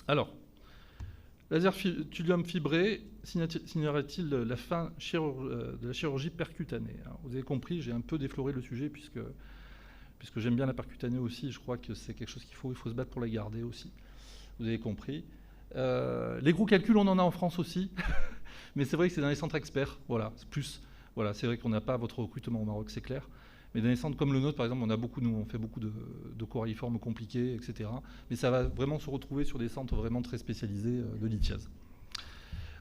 Alors, laser thulium fibré signalerait-il la fin de la chirurgie percutanée? Alors, vous avez compris, j'ai un peu défloré le sujet puisque j'aime bien la percutanée aussi. Je crois que c'est quelque chose il faut se battre pour la garder aussi. Vous avez compris. Les gros calculs, on en a en France aussi. Mais c'est vrai que c'est dans les centres experts. Voilà, c'est plus. Voilà, c'est vrai qu'on n'a pas votre recrutement au Maroc, c'est clair. Mais dans les centres comme le nôtre, par exemple, on fait beaucoup de coréiformes compliqués, etc. Mais ça va vraiment se retrouver sur des centres vraiment très spécialisés de lithiase.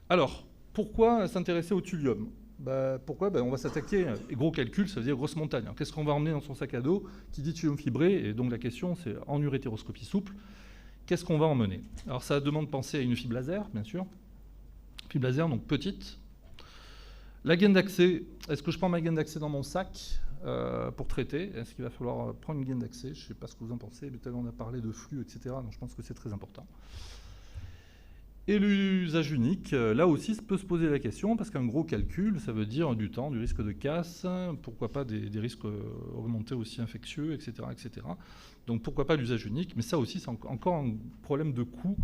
Alors, pourquoi s'intéresser au thulium? Pourquoi? On va s'attaquer, gros calcul, ça veut dire grosse montagne. Qu'est-ce qu'on va emmener dans son sac à dos qui dit thulium fibré? Et donc la question, c'est en urétéroscopie souple, qu'est-ce qu'on va emmener? Alors ça demande de penser à une fibre laser, bien sûr. Fibre laser, donc petite. La gaine d'accès, est-ce que je prends ma gaine d'accès dans mon sac pour traiter? Est-ce qu'il va falloir prendre une gaine d'accès? Je ne sais pas ce que vous en pensez, mais tout à l'heure on a parlé de flux, etc. Donc je pense que c'est très important. Et l'usage unique, là aussi, ça peut se poser la question, parce qu'un gros calcul, ça veut dire du temps, du risque de casse, pourquoi pas des risques augmentés aussi infectieux, etc., etc. Donc pourquoi pas l'usage unique? Mais ça aussi, c'est encore un problème de coût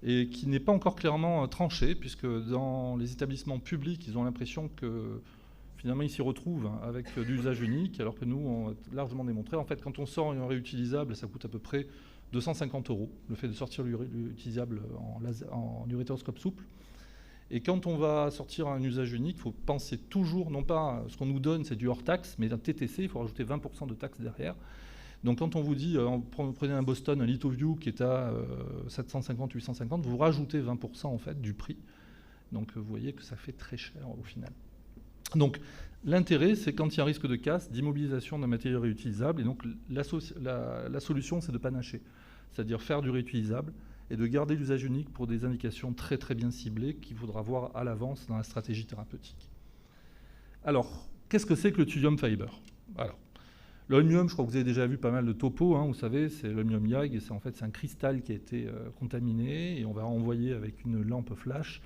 et qui n'est pas encore clairement tranché, puisque dans les établissements publics, ils ont l'impression que finalement ils s'y retrouvent avec l'usage unique, alors que nous, on a largement démontré. En fait, quand on sort un réutilisable, ça coûte à peu près 250 €, le fait de sortir l'utilisable en urétéroscope souple. Et quand on va sortir un usage unique, il faut penser toujours, non pas ce qu'on nous donne, c'est du hors-taxe, mais un TTC, il faut rajouter 20% de taxes derrière. Donc quand on vous dit, prenez un Boston, un LithoView qui est à 750, 850, vous rajoutez 20% en fait du prix. Donc vous voyez que ça fait très cher au final. Donc l'intérêt, c'est quand il y a un risque de casse, d'immobilisation d'un matériau réutilisable. Et donc la solution, c'est de panacher, c'est-à-dire faire du réutilisable et de garder l'usage unique pour des indications très très bien ciblées qu'il faudra voir à l'avance dans la stratégie thérapeutique. Alors, qu'est-ce que c'est que le thulium fiber? Alors, l'holmium, je crois que vous avez déjà vu pas mal de topos, vous savez, c'est l'holmium YAG, et c'est un cristal qui a été contaminé, et on va envoyer avec une lampe flash,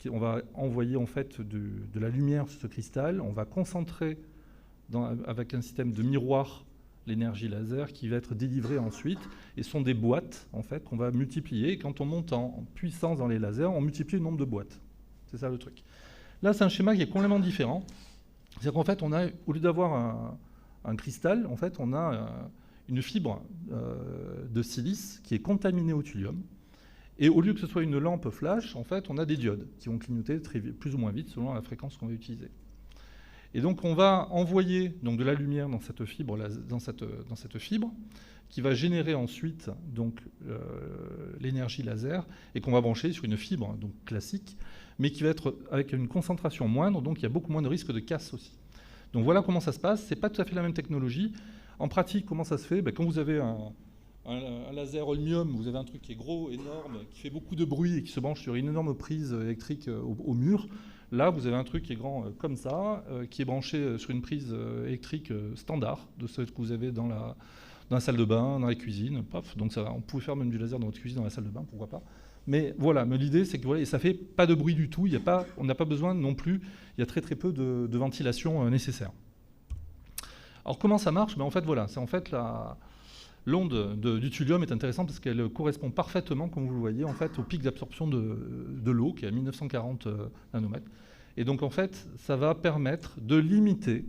on va envoyer en fait de la lumière sur ce cristal, on va concentrer avec un système de miroir l'énergie laser qui va être délivrée ensuite, et ce sont des boîtes en fait qu'on va multiplier, et quand on monte en puissance dans les lasers, on multiplie le nombre de boîtes. C'est ça le truc. Là, c'est un schéma qui est complètement différent. C'est-à-dire qu'en fait, au lieu d'avoir un cristal, en fait, on a une fibre de silice qui est contaminée au thulium. Et au lieu que ce soit une lampe flash, en fait, on a des diodes qui vont clignoter plus ou moins vite selon la fréquence qu'on va utiliser. Et donc, on va envoyer donc, de la lumière dans cette fibre, qui va générer ensuite donc, l'énergie laser et qu'on va brancher sur une fibre donc, classique, mais qui va être avec une concentration moindre, donc il y a beaucoup moins de risque de casse aussi. Donc voilà comment ça se passe. Ce n'est pas tout à fait la même technologie. En pratique, comment ça se fait? Quand vous avez un laser holmium, vous avez un truc qui est gros, énorme, qui fait beaucoup de bruit et qui se branche sur une énorme prise électrique au mur. Là, vous avez un truc qui est grand comme ça, qui est branché sur une prise électrique standard de ce que vous avez dans la salle de bain, dans la cuisine. Paf. Donc ça, on pouvait faire même du laser dans votre cuisine, dans la salle de bain, pourquoi pas. Mais voilà, l'idée, c'est que voilà, et ça fait pas de bruit du tout. On n'a pas besoin non plus. Il y a très très peu de ventilation nécessaire. Alors comment ça marche? En fait, voilà, c'est en fait l'onde du thulium est intéressante parce qu'elle correspond parfaitement, comme vous le voyez, en fait, au pic d'absorption de l'eau qui est à 1940 nanomètres. Et donc en fait, ça va permettre de limiter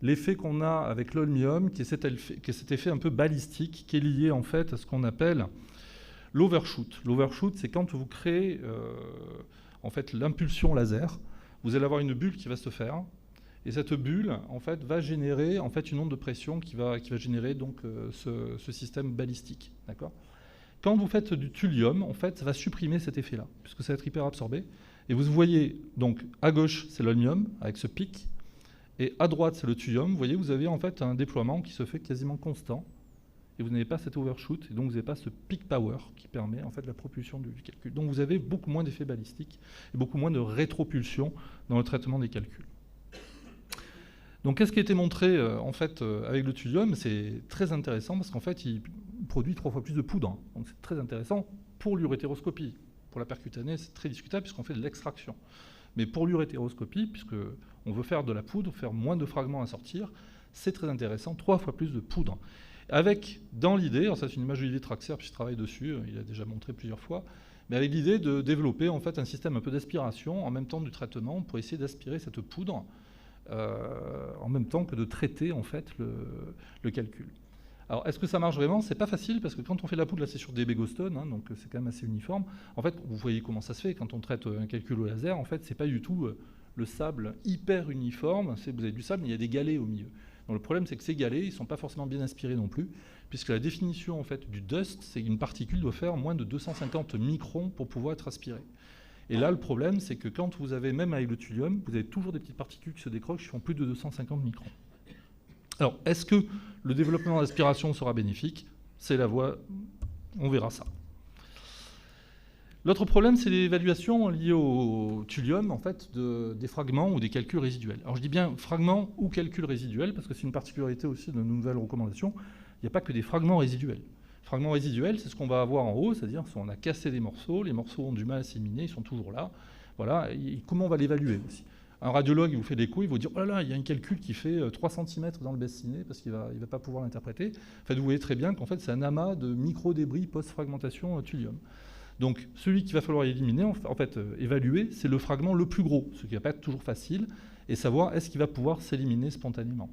l'effet qu'on a avec l'holmium, qui est cet effet un peu balistique, qui est lié en fait à ce qu'on appelle l'overshoot. L'overshoot, c'est quand vous créez en fait l'impulsion laser, vous allez avoir une bulle qui va se faire, et cette bulle en fait va générer en fait une onde de pression qui va générer donc ce système balistique, d'accord? Quand vous faites du thulium, en fait, ça va supprimer cet effet-là, puisque ça va être hyper absorbé. Et vous voyez donc à gauche c'est l'holmium avec ce pic, et à droite c'est le thulium. Vous voyez, vous avez en fait un déploiement qui se fait quasiment constant. Et vous n'avez pas cet overshoot, et donc vous n'avez pas ce peak power qui permet en fait la propulsion du calcul. Donc vous avez beaucoup moins d'effets balistiques et beaucoup moins de rétropulsion dans le traitement des calculs. Donc qu'est-ce qui a été montré en fait avec le thulium? C'est très intéressant parce qu'en fait il produit 3 fois plus de poudre. Donc c'est très intéressant pour l'urétéroscopie. Pour la percutanée, c'est très discutable puisqu'on fait de l'extraction. Mais pour l'urétéroscopie, puisqu'on veut faire de la poudre, faire moins de fragments à sortir, c'est très intéressant, 3 fois plus de poudre. Avec, dans l'idée, alors ça c'est une image d'Olivier Traxer, puis je travaille dessus, il a déjà montré plusieurs fois, mais avec l'idée de développer en fait un système un peu d'aspiration en même temps du traitement pour essayer d'aspirer cette poudre en même temps que de traiter en fait le calcul. Alors, est-ce que ça marche vraiment? C'est pas facile parce que quand on fait la poudre, là, c'est sur des bégostone, hein, donc c'est quand même assez uniforme. En fait, vous voyez comment ça se fait quand on traite un calcul au laser. En fait, c'est pas du tout le sable hyper uniforme. Vous avez du sable, mais il y a des galets au milieu. Donc, le problème, c'est que ces galets, ils sont pas forcément bien aspirés non plus, puisque la définition en fait du dust, c'est qu'une particule doit faire moins de 250 microns pour pouvoir être aspirée. Et là, le problème, c'est que quand vous avez, même avec le thulium, vous avez toujours des petites particules qui se décrochent qui font plus de 250 microns. Alors, est-ce que le développement d'aspiration sera bénéfique? C'est la voie, on verra ça. L'autre problème, c'est l'évaluation liée au thulium, en fait, des fragments ou des calculs résiduels. Alors, je dis bien fragments ou calculs résiduels, parce que c'est une particularité aussi de nos nouvelles recommandations. Il n'y a pas que des fragments résiduels. Fragments résiduels, c'est ce qu'on va avoir en haut, c'est-à-dire qu'on a cassé des morceaux, les morceaux ont du mal à s'éliminer, ils sont toujours là. Voilà, et comment on va l'évaluer aussi? Un radiologue, il vous fait des coups, il vous dit « Oh là là, il y a un calcul qui fait 3 cm dans le bassinet parce qu'il ne va pas pouvoir l'interpréter. » En fait, vous voyez très bien qu'en fait, c'est un amas de micro-débris post-fragmentation thulium. Donc, celui qu'il va falloir éliminer, en fait, évaluer, c'est le fragment le plus gros, ce qui ne va pas être toujours facile, et savoir est-ce qu'il va pouvoir s'éliminer spontanément.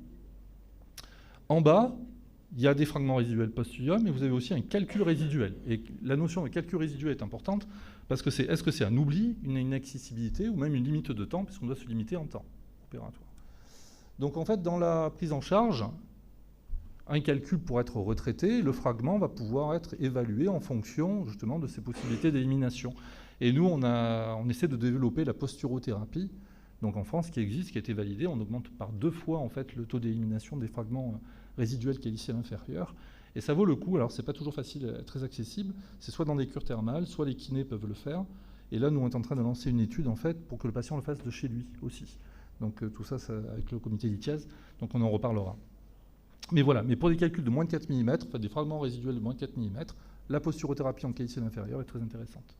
En bas, il y a des fragments résiduels post-thulium, mais vous avez aussi un calcul résiduel. Et la notion de calcul résiduel est importante, parce que est-ce que c'est un oubli, une inaccessibilité ou même une limite de temps, puisqu'on doit se limiter en temps opératoire. Donc en fait, dans la prise en charge, un calcul pour être retraité, le fragment va pouvoir être évalué en fonction justement de ses possibilités d'élimination. Et nous, on essaie de développer la posturothérapie, donc en France, qui existe, qui a été validée. On augmente par 2 fois en fait, le taux d'élimination des fragments résiduels caliciels inférieurs. Et ça vaut le coup, alors c'est pas toujours facile, très accessible, c'est soit dans des cures thermales, soit les kinés peuvent le faire. Et là, nous, on est en train de lancer une étude, en fait, pour que le patient le fasse de chez lui aussi. Donc tout ça, avec le comité d'ITIAS, donc on en reparlera. Mais voilà, mais pour des calculs de moins de 4 mm, en fait, des fragments résiduels de moins de 4 mm, la posturothérapie en caliciel inférieur est très intéressante.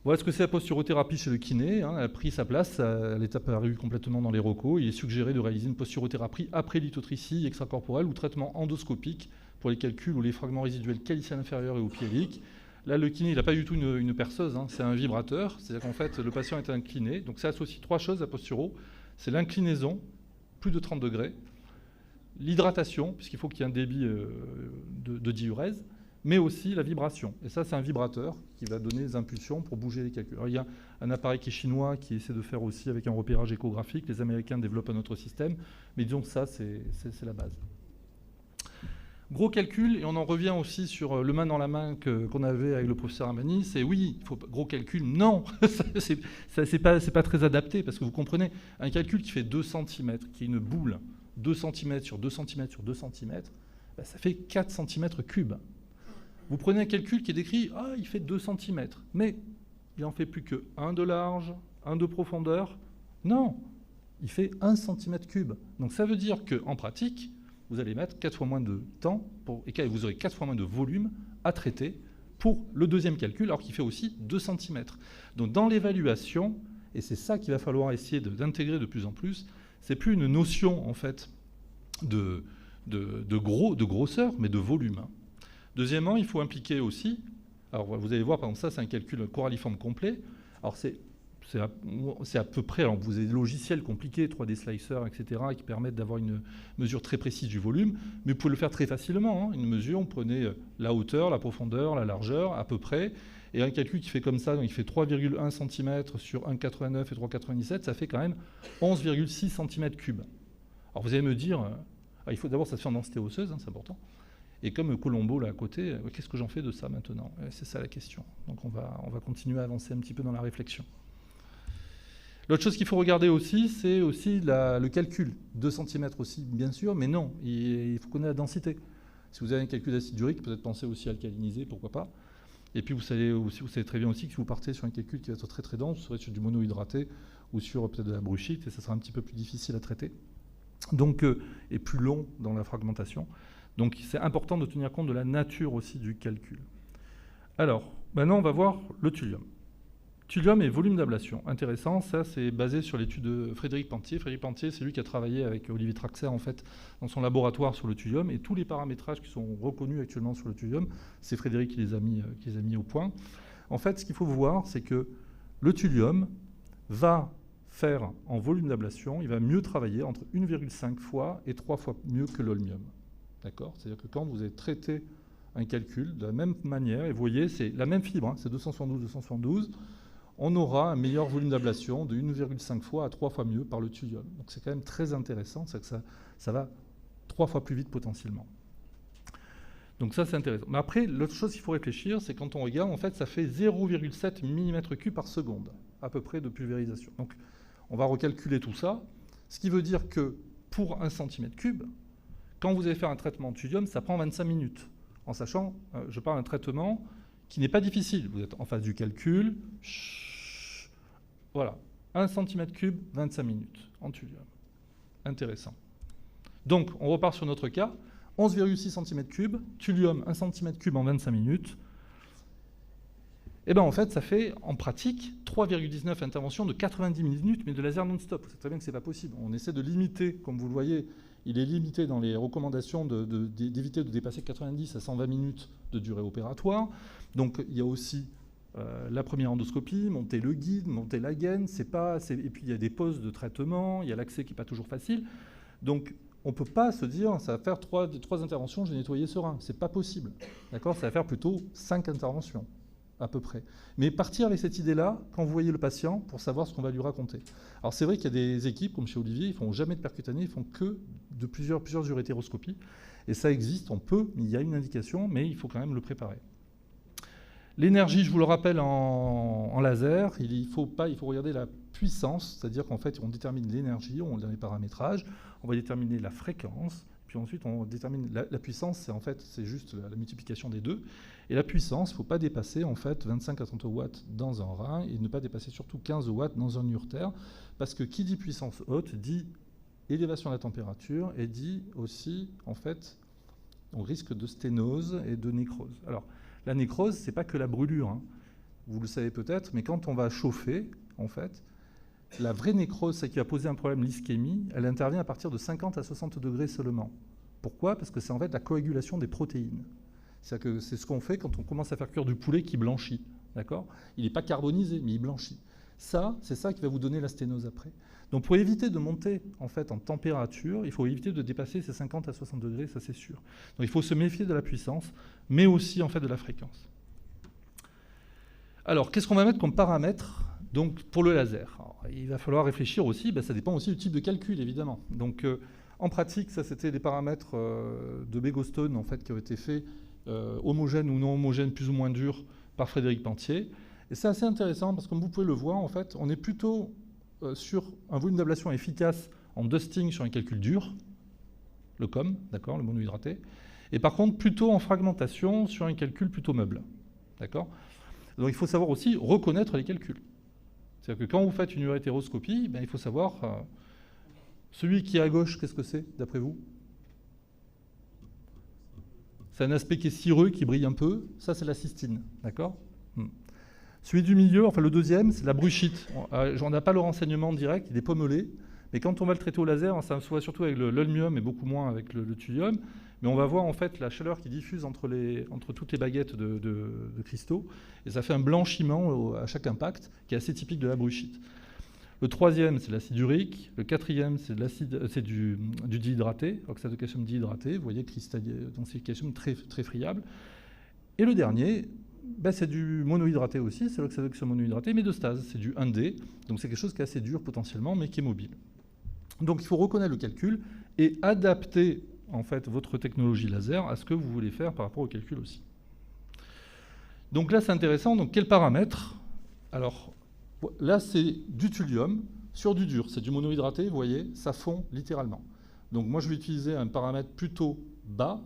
Voilà ce que c'est la posturothérapie chez le kiné. Elle a pris sa place, elle est apparue complètement dans les recos. Il est suggéré de réaliser une posturothérapie après lithotricie extracorporelle ou traitement endoscopique pour les calculs ou les fragments résiduels caliciel inférieur et opiélique. Là, le kiné, il n'a pas du tout une perceuse, c'est un vibrateur. C'est-à-dire qu'en fait, le patient est incliné. Donc ça associe 3 choses à posturo. C'est l'inclinaison, plus de 30 degrés, l'hydratation, puisqu'il faut qu'il y ait un débit de diurèse, mais aussi la vibration. Et ça, c'est un vibrateur qui va donner des impulsions pour bouger les calculs. Alors, il y a un appareil qui est chinois qui essaie de faire aussi avec un repérage échographique. Les Américains développent un autre système, mais disons que ça, c'est la base. Gros calcul, et on en revient aussi sur le main dans la main qu'on avait avec le professeur Amani, c'est oui, il faut gros calcul, non, c'est pas très adapté, parce que vous comprenez, un calcul qui fait 2 cm, qui est une boule, 2 cm sur 2 cm sur 2 cm, bah, ça fait 4 cm3. Vous prenez un calcul qui est décrit, il fait 2 cm, mais il n'en fait plus que 1 de large, 1 de profondeur. Non, il fait 1 cm3. Donc ça veut dire qu'en pratique, vous allez mettre 4 fois moins de temps, et vous aurez 4 fois moins de volume à traiter pour le deuxième calcul, alors qu'il fait aussi 2 cm. Donc dans l'évaluation, et c'est ça qu'il va falloir essayer d'intégrer de plus en plus, c'est plus une notion en fait de grosseur, mais de volume. Deuxièmement, il faut impliquer aussi, alors vous allez voir, par exemple, ça c'est un calcul coralliforme complet. Alors c'est à peu près, alors vous avez des logiciels compliqués, 3D Slicer, etc., qui permettent d'avoir une mesure très précise du volume, mais vous pouvez le faire très facilement. Une mesure, vous prenez la hauteur, la profondeur, la largeur, à peu près, et un calcul qui fait comme ça, donc il fait 3,1 cm sur 1,89 et 3,97, ça fait quand même 11,6 cm3. Alors vous allez me dire, il faut d'abord, ça se fait en densité osseuse, c'est important. Et comme Colombo, là à côté, qu'est-ce que j'en fais de ça maintenant? C'est ça la question. Donc on va continuer à avancer un petit peu dans la réflexion. L'autre chose qu'il faut regarder aussi, c'est aussi le calcul. 2 cm aussi, bien sûr, mais non, il faut connaître la densité. Si vous avez un calcul d'acide urique, peut-être penser aussi à alcaliniser, pourquoi pas. Et puis vous savez très bien aussi que si vous partez sur un calcul qui va être très très dense, vous serez sur du monohydraté ou sur peut-être de la bruchite, et ça sera un petit peu plus difficile à traiter. Donc, et plus long dans la fragmentation. Donc c'est important de tenir compte de la nature aussi du calcul. Alors, maintenant on va voir le thulium. Thulium et volume d'ablation. Intéressant, ça c'est basé sur l'étude de Frédéric Pentier. Frédéric Pentier, c'est lui qui a travaillé avec Olivier Traxer en fait dans son laboratoire sur le thulium, et tous les paramétrages qui sont reconnus actuellement sur le thulium, c'est Frédéric qui les a mis au point. En fait, ce qu'il faut voir, c'est que le thulium va faire en volume d'ablation, il va mieux travailler entre 1,5 fois et 3 fois mieux que l'holmium. D'accord ? C'est-à-dire que quand vous avez traité un calcul de la même manière, et vous voyez, c'est la même fibre, hein, c'est 272, on aura un meilleur volume d'ablation de 1,5 fois à 3 fois mieux par le thulium. Donc c'est quand même très intéressant, c'est que ça va 3 fois plus vite potentiellement. Donc ça c'est intéressant. Mais après, l'autre chose qu'il faut réfléchir, c'est quand on regarde, en fait, ça fait 0,7 mm3 par seconde, à peu près, de pulvérisation. Donc on va recalculer tout ça, ce qui veut dire que pour 1 cm3, quand vous allez faire un traitement de thulium, ça prend 25 minutes. En sachant, je parle d'un traitement qui n'est pas difficile. Vous êtes en phase du calcul. Voilà. 1 cm3, 25 minutes en thulium. Intéressant. Donc, on repart sur notre cas. 11,6 cm3, thulium 1 cm3 en 25 minutes. Et bien, en fait, ça fait, en pratique, 3,19 interventions de 90 minutes, mais de laser non-stop. Vous savez très bien que ce n'est pas possible. On essaie de limiter, comme vous le voyez, il est limité dans les recommandations d'éviter de dépasser 90 à 120 minutes de durée opératoire. Donc, il y a aussi la première endoscopie, monter le guide, monter la gaine. Et puis, il y a des pauses de traitement, il y a l'accès qui n'est pas toujours facile. Donc, on ne peut pas se dire, ça va faire 3 interventions, j'ai nettoyé ce rein. Ce n'est pas possible. D'accord ? Ça va faire plutôt 5 interventions, à peu près. Mais partir avec cette idée-là, quand vous voyez le patient, pour savoir ce qu'on va lui raconter. Alors, c'est vrai qu'il y a des équipes, comme chez Olivier, ils ne font jamais de percutanée, ils font que de plusieurs urétéroscopies. Et ça existe, on peut, il y a une indication, mais il faut quand même le préparer. L'énergie, je vous le rappelle, en laser, il faut regarder la puissance, c'est-à-dire qu'en fait, on détermine l'énergie, on a les paramétrages, on va déterminer la fréquence, puis ensuite, on détermine la puissance, c'est juste la multiplication des deux. Et la puissance, il ne faut pas dépasser, en fait, 25 à 30 watts dans un rein, et ne pas dépasser surtout 15 watts dans un uretère, parce que qui dit puissance haute dit élévation de la température, et dit aussi, en fait, on risque de sténose et de nécrose. Alors, la nécrose, ce n'est pas que la brûlure, hein. Vous le savez peut-être, mais quand on va chauffer, en fait, la vraie nécrose, celle qui va poser un problème, l'ischémie, elle intervient à partir de 50 à 60 degrés seulement. Pourquoi ? Parce que c'est en fait la coagulation des protéines. C'est-à-dire que c'est ce qu'on fait quand on commence à faire cuire du poulet qui blanchit. D'accord ? Il n'est pas carbonisé, mais il blanchit. Ça, c'est ça qui va vous donner la sténose après. Donc pour éviter de monter en fait en température, il faut éviter de dépasser ces 50 à 60 degrés, ça c'est sûr. Donc il faut se méfier de la puissance, mais aussi en fait de la fréquence. Alors qu'est-ce qu'on va mettre comme paramètre donc pour le laser ? Alors, il va falloir réfléchir aussi, ça dépend aussi du type de calcul évidemment. Donc en pratique, ça c'était des paramètres de Begostone en fait qui ont été faits homogènes ou non homogènes, plus ou moins durs par Frédéric Pentier. Et c'est assez intéressant parce que comme vous pouvez le voir, en fait, on est plutôt sur un volume d'ablation efficace en dusting sur un calcul dur, le COM, d'accord, le monohydraté, et par contre plutôt en fragmentation sur un calcul plutôt meuble, d'accord. Donc il faut savoir aussi reconnaître les calculs. C'est-à-dire que quand vous faites une urétéroscopie, il faut savoir celui qui est à gauche, qu'est-ce que c'est d'après vous ? C'est un aspect qui est cireux, qui brille un peu, ça c'est la cystine, d'accord. Celui du milieu, enfin le deuxième, c'est la bruchite. On n'a pas le renseignement direct, il est pommelé. Mais quand on va le traiter au laser, ça se voit surtout avec l'holmium et beaucoup moins avec le thulium. Mais on va voir en fait la chaleur qui diffuse entre toutes les baguettes de cristaux. Et ça fait un blanchiment à chaque impact qui est assez typique de la bruchite. Le troisième, c'est l'acide urique. Le quatrième, c'est du dihydraté, oxyde de calcium dihydraté. Vous voyez, c'est du calcium très, très friable. Et le dernier, c'est du monohydraté aussi, c'est l'oxyde de calcium monohydraté, mais de stase, c'est du 1D, donc c'est quelque chose qui est assez dur potentiellement, mais qui est mobile. Donc il faut reconnaître le calcul et adapter en fait votre technologie laser à ce que vous voulez faire par rapport au calcul aussi. Donc là c'est intéressant, donc quels paramètres ? Alors là c'est du thulium sur du dur, c'est du monohydraté, vous voyez, ça fond littéralement. Donc moi je vais utiliser un paramètre plutôt bas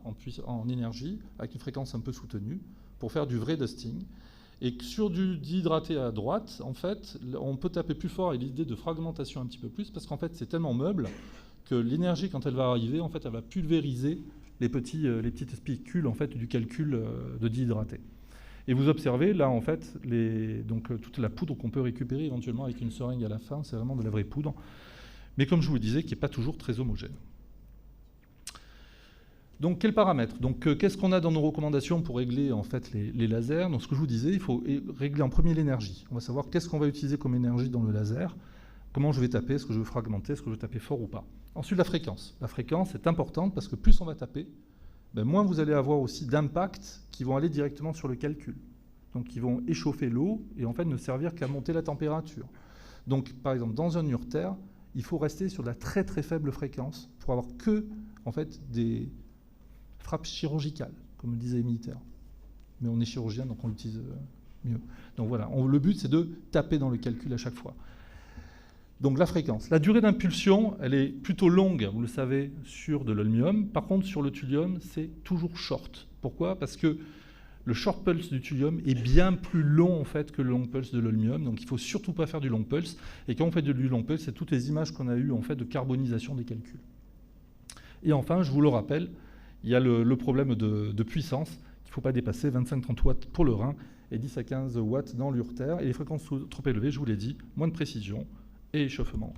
en énergie, avec une fréquence un peu soutenue, pour faire du vrai dusting. Et sur du dihydraté à droite, en fait, on peut taper plus fort avec l'idée de fragmentation un petit peu plus, parce qu'en fait, c'est tellement meuble que l'énergie, quand elle va arriver, en fait, elle va pulvériser les petites spicules en fait, du calcul de dihydraté. Et vous observez là, en fait, toute la poudre qu'on peut récupérer éventuellement avec une seringue à la fin, c'est vraiment de la vraie poudre. Mais comme je vous le disais, qui n'est pas toujours très homogène. Donc, quels paramètres? Donc, qu'est-ce qu'on a dans nos recommandations pour régler en fait les lasers? Donc, ce que je vous disais, il faut régler en premier l'énergie. On va savoir qu'est-ce qu'on va utiliser comme énergie dans le laser, comment je vais taper, est-ce que je veux fragmenter, est-ce que je veux taper fort ou pas. Ensuite, la fréquence. La fréquence est importante parce que plus on va taper, moins vous allez avoir aussi d'impacts qui vont aller directement sur le calcul. Donc, qui vont échauffer l'eau et en fait ne servir qu'à monter la température. Donc, par exemple, dans un urtère, il faut rester sur de la très très faible fréquence pour avoir que en fait des frappe chirurgicale, comme le disait les militaires. Mais on est chirurgien, donc on l'utilise mieux. Donc voilà, le but, c'est de taper dans le calcul à chaque fois. Donc la fréquence. La durée d'impulsion, elle est plutôt longue, vous le savez, sur de l'holmium. Par contre, sur le thulium, c'est toujours short. Pourquoi? Parce que le short pulse du thulium est bien plus long en fait que le long pulse de l'holmium. Donc il ne faut surtout pas faire du long pulse. Et quand on fait du long pulse, c'est toutes les images qu'on a eues en fait de carbonisation des calculs. Et enfin, je vous le rappelle, il y a le problème de puissance, qu'il ne faut pas dépasser 25-30 watts pour le rein et 10 à 15 watts dans l'urtère. Et les fréquences trop élevées, je vous l'ai dit, moins de précision et échauffement.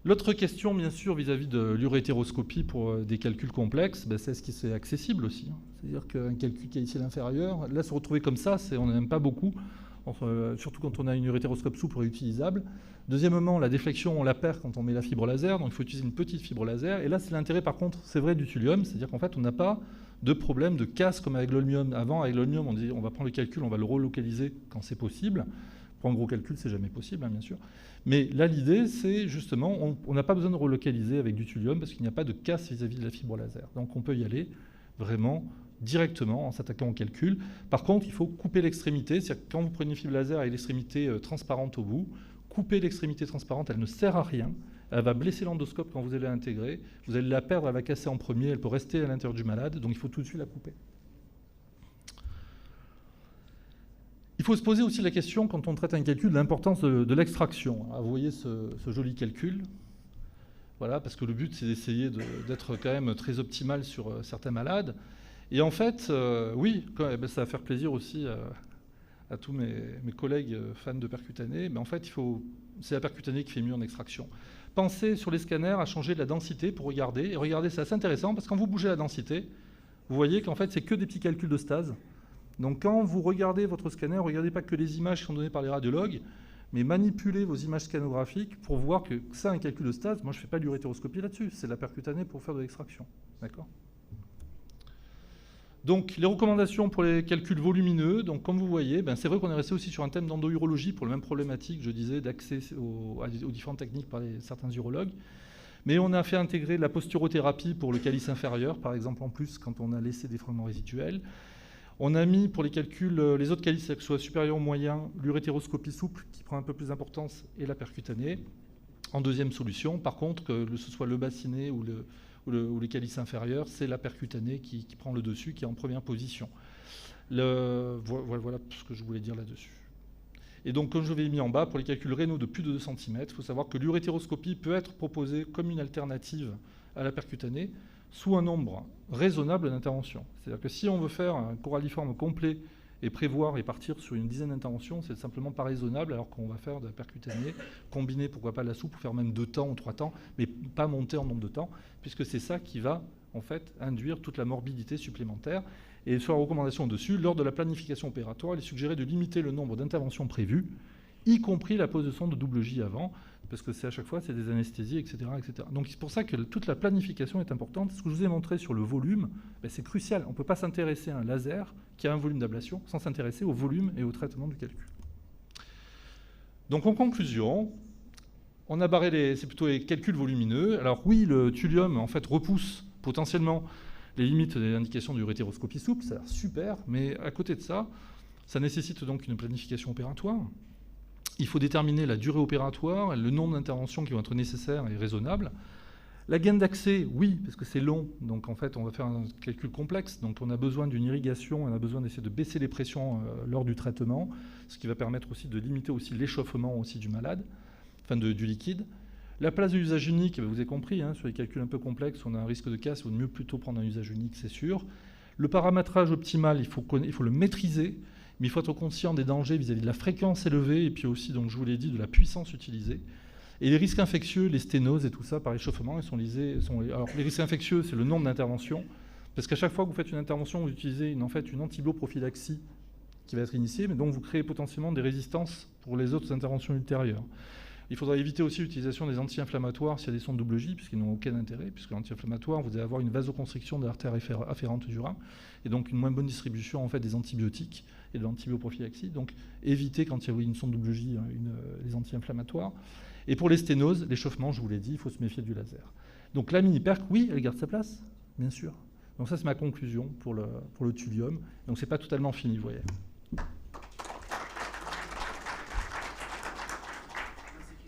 L'autre question, bien sûr, vis-à-vis de l'urétéroscopie pour des calculs complexes, c'est est-ce que c'est accessible aussi? C'est-à-dire qu'un calcul qui est ici à l'inférieur, là, se retrouver comme ça, on n'aime pas beaucoup, surtout quand on a une urétéroscope souple réutilisable. Deuxièmement, la déflexion, on la perd quand on met la fibre laser, donc il faut utiliser une petite fibre laser. Et là, c'est l'intérêt, par contre, c'est vrai, du thulium, c'est-à-dire qu'en fait, on n'a pas de problème de casse comme avec l'holmium. Avant, avec l'holmium, on dit on va prendre le calcul, on va le relocaliser quand c'est possible. Pour un gros calcul, c'est jamais possible, hein, bien sûr. Mais là, l'idée, c'est justement, on n'a pas besoin de relocaliser avec du thulium parce qu'il n'y a pas de casse vis-à-vis de la fibre laser. Donc on peut y aller vraiment directement en s'attaquant au calcul. Par contre, il faut couper l'extrémité. C'est-à-dire que quand vous prenez une fibre laser avec l'extrémité transparente au bout, couper l'extrémité transparente, elle ne sert à rien. Elle va blesser l'endoscope quand vous allez l'intégrer. Vous allez la perdre, elle va casser en premier, elle peut rester à l'intérieur du malade. Donc il faut tout de suite la couper. Il faut se poser aussi la question, quand on traite un calcul, de l'importance de l'extraction. Vous voyez ce joli calcul. Voilà, parce que le but, c'est d'essayer d'être quand même très optimal sur certains malades. Et en fait, oui, ça va faire plaisir aussi à tous mes collègues fans de percutanée. Mais en fait, c'est la percutanée qui fait mieux en extraction. Pensez sur les scanners à changer de la densité pour regarder. Et regardez, c'est assez intéressant, parce que quand vous bougez la densité, vous voyez qu'en fait, c'est que des petits calculs de stase. Donc quand vous regardez votre scanner, regardez pas que les images qui sont données par les radiologues, mais manipulez vos images scannographiques pour voir que ça, un calcul de stase, moi je ne fais pas l'urétéroscopie là-dessus, c'est la percutanée pour faire de l'extraction. D'accord ? Donc les recommandations pour les calculs volumineux, donc comme vous voyez, c'est vrai qu'on est resté aussi sur un thème d'endourologie pour la même problématique, je disais, d'accès aux différentes techniques par certains urologues. Mais on a fait intégrer la posturothérapie pour le calice inférieur, par exemple en plus quand on a laissé des fragments résiduels. On a mis pour les calculs, les autres calices, que ce soit supérieur ou moyen, l'urétéroscopie souple qui prend un peu plus d'importance et la percutanée en deuxième solution. Par contre, que ce soit le bassinet ou les calices inférieurs, c'est la percutanée qui prend le dessus, qui est en première position. Voilà ce que je voulais dire là-dessus. Et donc, comme je l'ai mis en bas, pour les calculs rénaux de plus de 2 cm, il faut savoir que l'urétéroscopie peut être proposée comme une alternative à la percutanée, sous un nombre raisonnable d'interventions. C'est-à-dire que si on veut faire un coralliforme complet et prévoir et partir sur une dizaine d'interventions, c'est simplement pas raisonnable, alors qu'on va faire de la percutanée, combiner pourquoi pas la soupe, pour faire même 2 temps ou 3 temps, mais pas monter en nombre de temps, puisque c'est ça qui va en fait induire toute la morbidité supplémentaire. Et sur la recommandation dessus, lors de la planification opératoire, il est suggéré de limiter le nombre d'interventions prévues, y compris la pose de sonde de double J avant, parce que c'est à chaque fois, c'est des anesthésies, etc., etc. Donc c'est pour ça que toute la planification est importante. Ce que je vous ai montré sur le volume, c'est crucial. On ne peut pas s'intéresser à un laser qui a un volume d'ablation sans s'intéresser au volume et au traitement du calcul. Donc en conclusion, on a barré c'est plutôt les calculs volumineux. Alors oui, le thulium en fait repousse potentiellement les limites des indications de l'urétéroscopie souple, ça a l'air super, mais à côté de ça, ça nécessite donc une planification opératoire. Il faut déterminer la durée opératoire, le nombre d'interventions qui vont être nécessaires et raisonnables. La gaine d'accès, oui, parce que c'est long, donc en fait on va faire un calcul complexe, donc on a besoin d'une irrigation, on a besoin d'essayer de baisser les pressions lors du traitement, ce qui va permettre aussi de limiter aussi l'échauffement aussi du malade, enfin du liquide. La place de l'usage unique, vous avez compris, sur les calculs un peu complexes, on a un risque de casse, il vaut mieux plutôt prendre un usage unique, c'est sûr. Le paramétrage optimal, il faut le maîtriser, mais il faut être conscient des dangers vis-à-vis de la fréquence élevée et puis aussi, donc je vous l'ai dit, de la puissance utilisée. Et les risques infectieux, les sténoses et tout ça, par réchauffement, ils sont lisés. Alors, les risques infectieux, c'est le nombre d'interventions. Parce qu'à chaque fois que vous faites une intervention, vous utilisez une antibio-prophylaxie qui va être initiée, mais donc vous créez potentiellement des résistances pour les autres interventions ultérieures. Il faudra éviter aussi l'utilisation des anti-inflammatoires s'il y a des sondes double J, puisqu'ils n'ont aucun intérêt, puisque l'anti-inflammatoire, vous allez avoir une vasoconstriction de l'artère afférente du rein, et donc une moins bonne distribution en fait, des antibiotiques et de l'antibioprophylaxie. Donc évitez quand il y a une sonde double J les anti-inflammatoires. Et pour les sténoses, l'échauffement, je vous l'ai dit, il faut se méfier du laser. Donc la mini-perc, oui, elle garde sa place, bien sûr. Donc ça, c'est ma conclusion pour le thulium. Donc c'est pas totalement fini, vous voyez.